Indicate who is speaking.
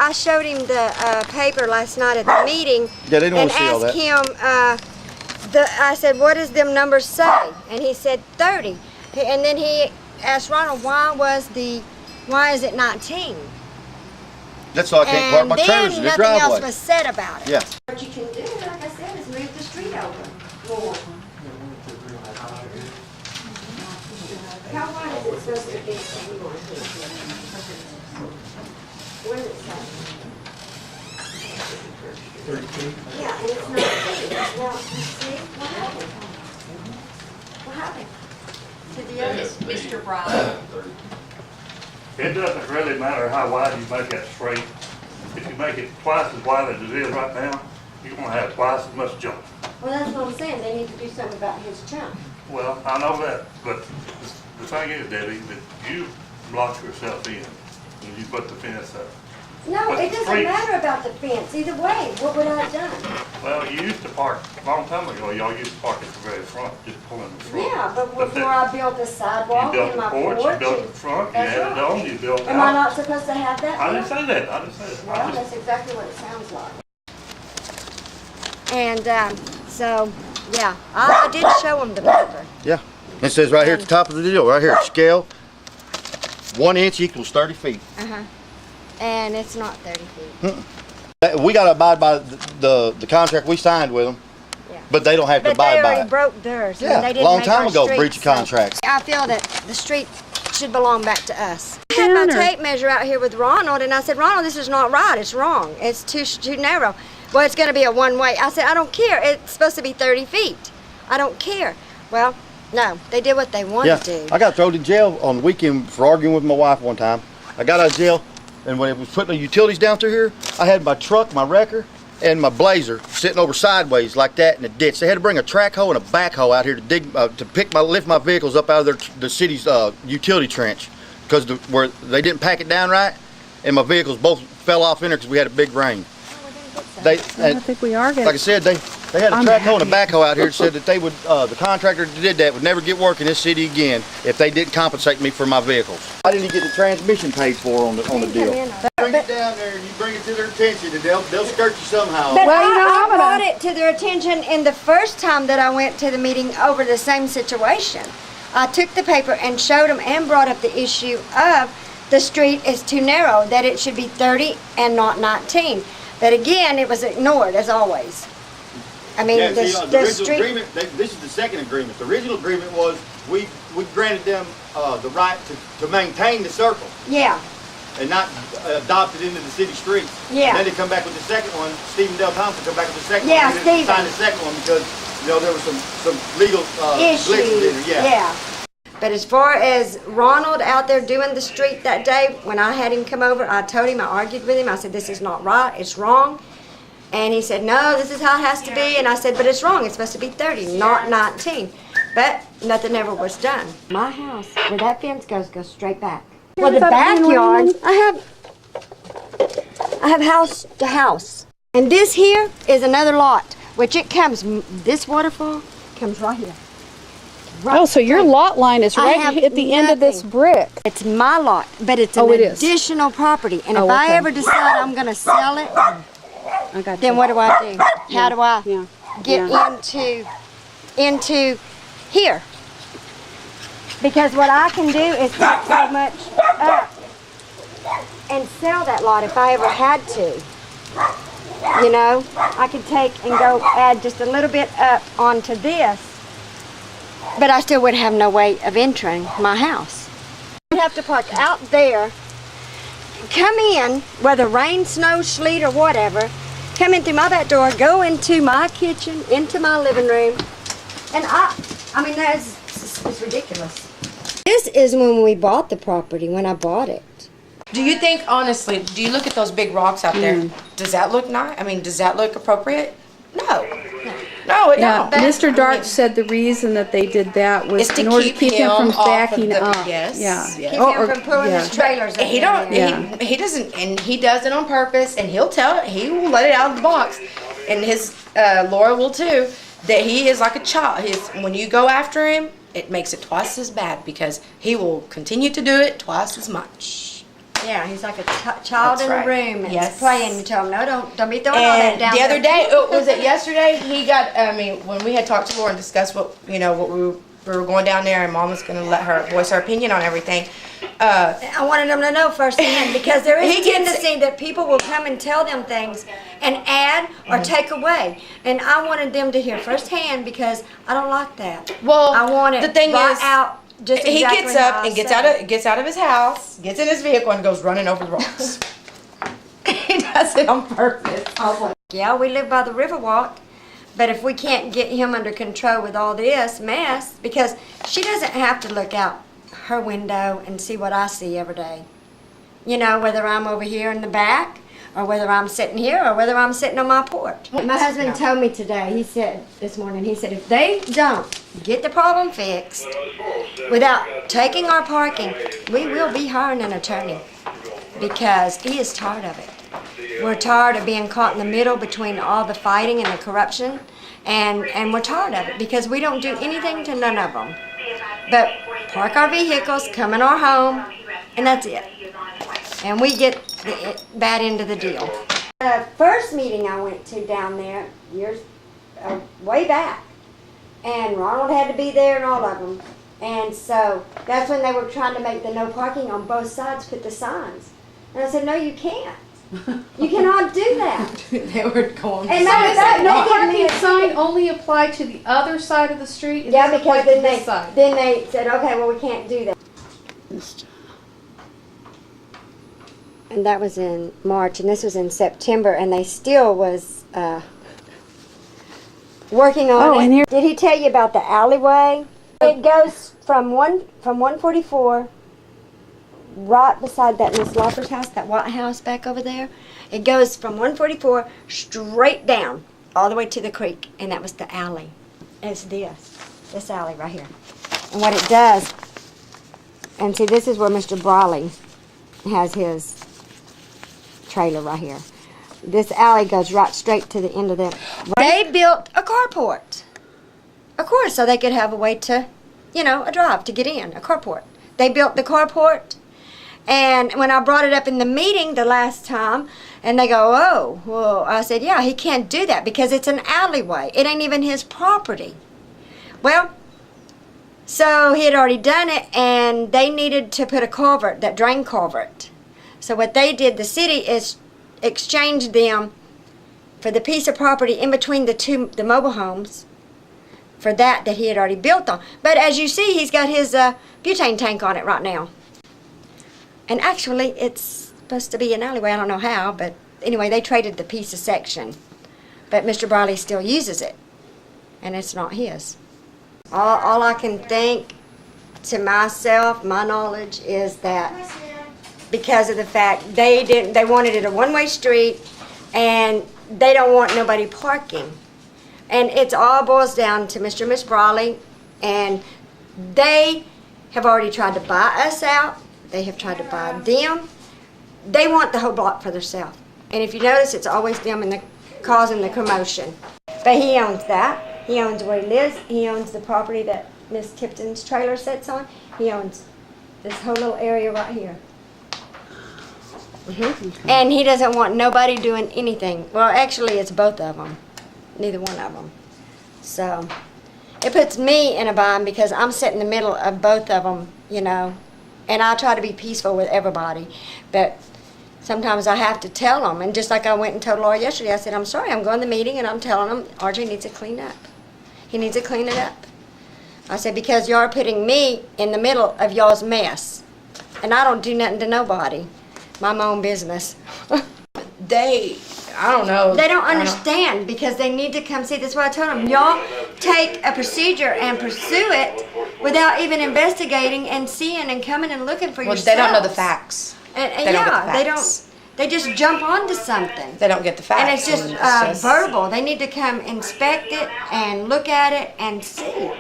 Speaker 1: I showed him the paper last night at the meeting.
Speaker 2: Yeah, they didn't want to see all that.
Speaker 1: And asked him, I said, what does them numbers say? And he said 30. And then he asked Ronald, why is it 19?
Speaker 2: That's why I can't park my trailers in the driveway.
Speaker 1: And then nothing else was said about it.
Speaker 2: Yeah.
Speaker 1: What you can do, like I said, is move the street over more. How wide is it supposed to be? What does it say?
Speaker 3: 30 feet.
Speaker 1: Yeah, and it's not. Well, see, what happened? What happened to the others?
Speaker 4: Mr. Brown.
Speaker 5: It doesn't really matter how wide you make that street. If you make it twice as wide as it is right now, you're gonna have twice as much jump.
Speaker 1: Well, that's what I'm saying. They need to do something about his chunk.
Speaker 5: Well, I know that, but the thing is, Debbie, that you block yourself in when you put the fence up.
Speaker 1: No,
Speaker 5: But
Speaker 1: it doesn't
Speaker 5: street-
Speaker 1: matter about the fence. Either way, what would I have done?
Speaker 5: Well, you used to park, a long time ago, y'all used to park at the very front, just pulling the front.
Speaker 1: Yeah, but
Speaker 5: that-
Speaker 1: before I built the
Speaker 5: You
Speaker 1: sidewalk
Speaker 5: built
Speaker 1: and
Speaker 5: the
Speaker 1: my
Speaker 5: porch,
Speaker 1: porch.
Speaker 5: you built the front, you
Speaker 1: That's
Speaker 5: had it
Speaker 1: right.
Speaker 5: on, you built
Speaker 1: Am I
Speaker 5: out.
Speaker 1: not supposed to have that?
Speaker 5: I didn't
Speaker 1: here?
Speaker 5: say that, I didn't say that.
Speaker 1: Well,
Speaker 5: I
Speaker 1: that's
Speaker 5: just,
Speaker 1: exactly what it sounds like. And so, yeah, I did show him the paper.
Speaker 2: Yeah. It says right here at the top of the deal, right here, scale, 1 inch equals 30 feet.
Speaker 1: And it's not 30 feet.
Speaker 2: We got to abide by the contract we signed with them,
Speaker 1: Yeah.
Speaker 2: but they don't have to
Speaker 1: But they
Speaker 2: abide by
Speaker 1: already
Speaker 2: it.
Speaker 1: broke theirs.
Speaker 2: Yeah,
Speaker 1: and they didn't
Speaker 2: long
Speaker 1: make
Speaker 2: time
Speaker 1: our
Speaker 2: ago,
Speaker 1: streets,
Speaker 2: breach of
Speaker 1: so
Speaker 2: contract.
Speaker 1: I feel that the street should belong back to us. I had my tape measure out here with Ronald, and I said, Ronald, this is not right. It's wrong. It's too narrow. Well, it's going to be a one-way. I said, I don't care. It's supposed to be 30 feet. I don't care. Well, no, they did what they wanted to do.
Speaker 2: I got thrown in jail on the weekend for arguing with my wife one time. I got out of jail, and when it was putting the utilities down through here, I had my truck, my wrecker, and my blazer sitting over sideways like that in the ditch. They had to bring a track hoe and a backhoe out here to dig, lift my vehicles up out of the city's utility trench, because where they didn't pack it down right, and my vehicles both fell off in there because we had a big rain.
Speaker 6: I don't think we are getting.
Speaker 2: Like I said, they had a track hoe and a backhoe out here that said that they would, the contractor that did that would never get work in this city again if they didn't compensate me for my vehicles. I didn't get the transmission paid for on the deal. Bring it down there and you bring it to their attention and they'll skirt you somehow.
Speaker 1: But I brought it to their attention in the first time that I went to the meeting over the same situation. I took the paper and showed them and brought up the issue of the street is too narrow, that it should be 30 and not 19. But again, it was ignored, as always. I mean,
Speaker 2: the
Speaker 1: the
Speaker 2: original
Speaker 1: street...
Speaker 2: agreement, this is the second agreement. The original agreement was we granted them the right to maintain the circle
Speaker 1: Yeah,
Speaker 2: and not adopt it into the city streets.
Speaker 1: Yeah.
Speaker 2: And then they come back with the second one. Stephen Del Thompson come back with the second
Speaker 1: Yeah,
Speaker 2: one. They didn't
Speaker 1: Stephen.
Speaker 2: sign the second one because there was some legal glitches in
Speaker 1: issues,
Speaker 2: it. Yeah.
Speaker 1: But as far as Ronald out there doing the street that day, when I had him come over, I told him, I argued with him, I said, this is not right, it's wrong. And he said, no, this is how it has to be. And I said, but it's wrong, it's supposed to be 30, not 19. But nothing ever was done. My house, where that fence goes straight back. Well, the backyard, I have house to house. And this here is another lot, which it comes, this waterfall comes right here. Right
Speaker 6: Oh, so your
Speaker 1: straight.
Speaker 6: lot line is
Speaker 1: I
Speaker 6: right
Speaker 1: have
Speaker 6: at the end of this
Speaker 1: nothing.
Speaker 6: brick.
Speaker 1: It's my lot, but it's an
Speaker 6: Oh, it is.
Speaker 1: additional property. And if
Speaker 6: Oh,
Speaker 1: I
Speaker 6: okay.
Speaker 1: ever decide I'm going to sell it,
Speaker 6: I got
Speaker 1: then
Speaker 6: you.
Speaker 1: what do I do? How do I
Speaker 6: Yeah.
Speaker 1: get
Speaker 6: Yeah.
Speaker 1: into here? Because what I can do is take so much up and sell that lot if I ever had to. You know, I could take and go add just a little bit up onto this, but I still would have no way of entering my house. I'd have to park out there, come in, whether rain, snow, sleet, or whatever, come in through my back door, go into my kitchen, into my living room, and I mean, it's ridiculous. This is when we bought the property, when I bought it.
Speaker 4: Do you think, honestly, do you look at those big rocks out there? Does that look nice? I mean, does that look appropriate? No. No, it
Speaker 6: Yeah,
Speaker 4: don't.
Speaker 6: Mr.
Speaker 4: I
Speaker 6: Dark
Speaker 4: mean,
Speaker 6: said the reason that they did that was
Speaker 4: It's to
Speaker 6: in order to
Speaker 4: keep
Speaker 6: keep him from
Speaker 4: him off of
Speaker 6: backing
Speaker 4: the-
Speaker 6: up.
Speaker 4: yes,
Speaker 6: Yeah.
Speaker 4: yes.
Speaker 1: Keep
Speaker 6: Oh,
Speaker 1: him from pulling
Speaker 6: yeah.
Speaker 1: his trailers up
Speaker 4: He
Speaker 1: in
Speaker 4: don't.
Speaker 1: there.
Speaker 6: Yeah.
Speaker 4: He doesn't, and he does it on purpose. And he'll tell it. He will let it out of the box, and his Laura will too. That he is like a child. When you go after him, it makes it twice as bad because he will continue to do it twice as much.
Speaker 1: Yeah, he's like a child
Speaker 4: That's
Speaker 1: in
Speaker 4: right.
Speaker 1: a room and
Speaker 4: Yes.
Speaker 1: playing. You tell him, no, don't be throwing all that
Speaker 4: And
Speaker 1: down
Speaker 4: the other
Speaker 1: there.
Speaker 4: day, was it yesterday? He got. I mean, when we had talked to Laura and discussed what what we were going down there, and Mom was going to let her voice her opinion on everything.
Speaker 1: I wanted them to know firsthand because there is
Speaker 4: He
Speaker 1: a
Speaker 4: gets-
Speaker 1: tendency that people will come and tell them things and add or take away. And I wanted them to hear firsthand because I don't like that.
Speaker 4: Well,
Speaker 1: I want it
Speaker 4: the thing
Speaker 1: right
Speaker 4: is,
Speaker 1: out. Just
Speaker 4: he
Speaker 1: exactly
Speaker 4: gets
Speaker 1: how
Speaker 4: up
Speaker 1: I
Speaker 4: and
Speaker 1: say it.
Speaker 4: gets out of his house, gets in his vehicle, and goes running over the rocks. He does it on purpose.
Speaker 1: Yeah, we live by the Riverwalk, but if we can't get him under control with all this mess, because she doesn't have to look out her window and see what I see every day. You know, whether I'm over here in the back, or whether I'm sitting here, or whether I'm sitting on my porch. My husband told me today, he said this morning, he said, if they don't get the problem fixed without taking our parking, we will be hiring an attorney because he is tired of it. We're tired of being caught in the middle between all the fighting and the corruption, and we're tired of it because we don't do anything to none of them but park our vehicles, come in our home, and that's it. And we get that end of the deal. The first meeting I went to down there, years way back, and Ronald had to be there and all of them. And so that's when they were trying to make the no parking on both sides, put the signs. And I said, no, you can't. You cannot do that.
Speaker 4: They were going.
Speaker 1: And
Speaker 6: So
Speaker 1: matter of
Speaker 6: is
Speaker 1: fact,
Speaker 6: that
Speaker 1: they gave me
Speaker 6: parking
Speaker 1: a
Speaker 6: sign
Speaker 1: ticket.
Speaker 6: only apply to the other side of the street? It
Speaker 1: Yeah,
Speaker 6: doesn't apply
Speaker 1: because
Speaker 6: to this side?
Speaker 1: then they said, okay, well, we can't do that. And that was in March, and this was in September, and they still was working on
Speaker 6: Oh,
Speaker 1: it.
Speaker 6: and here-
Speaker 1: Did he tell you about the alleyway? It goes from 144 right beside that Miss Lopper's house, that white house back over there. It goes from 144 straight down all the way to the creek, and that was the alley. And it's this alley right here. And what it does, and see, this is where Mr. Brawley has his trailer right here. This alley goes right straight to the end of the. They built a carport, of course, so they could have a way to, a drive to get in, a carport. They built the carport, and when I brought it up in the meeting the last time, and they go, oh, well, I said, yeah, he can't do that because it's an alleyway. It ain't even his property. Well, so he had already done it, and they needed to put a culvert, that drain culvert. So what they did, the city, is exchanged them for the piece of property in between the mobile homes for that he had already built on. But as you see, he's got his butane tank on it right now. And actually, it's supposed to be an alleyway. I don't know how, but anyway, they traded the piece of section. But Mr. Briley still uses it, and it's not his. All I can think to myself, my knowledge, is that because of the fact they wanted it a one-way street, and they don't want nobody parking. And it all boils down to Mr. and Miss Brawley, and they have already tried to buy us out. They have tried to buy them. They want the whole block for themselves. And if you notice, it's always them causing the commotion. But he owns that. He owns where he lives. He owns the property that Miss Tipton's trailer sits on. He owns this whole little area right here. And he doesn't want nobody doing anything. Well, actually, it's both of them. Neither one of them. So it puts me in a bind because I'm sitting in the middle of both of them, and I try to be peaceful with everybody. But sometimes I have to tell them. And just like I went and told Laura yesterday, I said, I'm sorry, I'm going to the meeting, and I'm telling them RJ needs to clean up. He needs to clean it up. I said, because y'all are putting me in the middle of y'all's mess. And I don't do nothing to nobody. Mind my own business.
Speaker 4: I don't know.
Speaker 1: They don't understand because they need to come see. That's what I told them. Y'all take a procedure and pursue it without even investigating and seeing and coming and looking for yourselves.
Speaker 4: They don't know the facts.
Speaker 1: And
Speaker 4: They don't get the
Speaker 1: they
Speaker 4: facts.
Speaker 1: don't. They just jump onto something.
Speaker 4: They don't get the facts.
Speaker 1: And it's just verbal. They need to come inspect it and look at it and see.